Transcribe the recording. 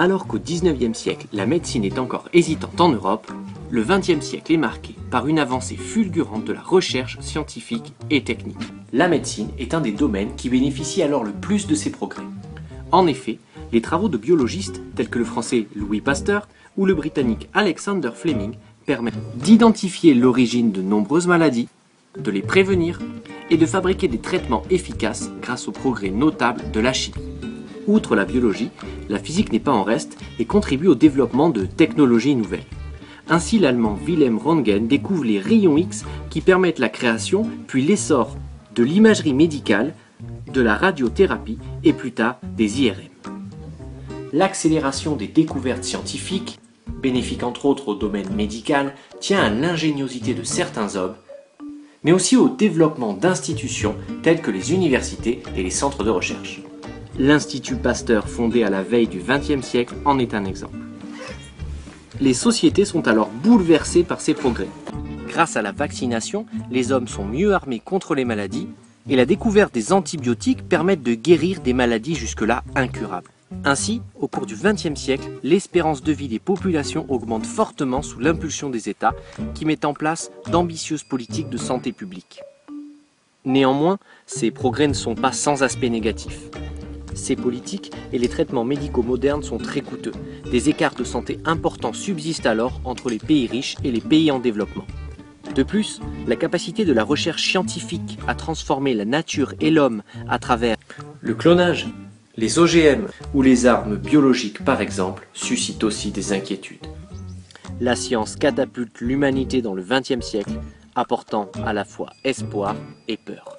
Alors qu'au XIXe siècle, la médecine est encore hésitante en Europe, le XXe siècle est marqué par une avancée fulgurante de la recherche scientifique et technique. La médecine est un des domaines qui bénéficie alors le plus de ces progrès. En effet, les travaux de biologistes tels que le français Louis Pasteur ou le britannique Alexander Fleming permettent d'identifier l'origine de nombreuses maladies, de les prévenir et de fabriquer des traitements efficaces grâce aux progrès notables de la chimie. Outre la biologie, la physique n'est pas en reste et contribue au développement de technologies nouvelles. Ainsi, l'allemand Wilhelm Röntgen découvre les rayons X qui permettent la création puis l'essor de l'imagerie médicale, de la radiothérapie et plus tard des IRM. L'accélération des découvertes scientifiques, bénéfique entre autres au domaine médical, tient à l'ingéniosité de certains hommes, mais aussi au développement d'institutions telles que les universités et les centres de recherche. L'Institut Pasteur, fondé à la veille du XXe siècle, en est un exemple. Les sociétés sont alors bouleversées par ces progrès. Grâce à la vaccination, les hommes sont mieux armés contre les maladies et la découverte des antibiotiques permet de guérir des maladies jusque-là incurables. Ainsi, au cours du XXe siècle, l'espérance de vie des populations augmente fortement sous l'impulsion des États qui mettent en place d'ambitieuses politiques de santé publique. Néanmoins, ces progrès ne sont pas sans aspect négatif. Ces politiques et les traitements médicaux modernes sont très coûteux. Des écarts de santé importants subsistent alors entre les pays riches et les pays en développement. De plus, la capacité de la recherche scientifique à transformer la nature et l'homme à travers le clonage, les OGM ou les armes biologiques par exemple suscite aussi des inquiétudes. La science catapulte l'humanité dans le XXe siècle, apportant à la fois espoir et peur.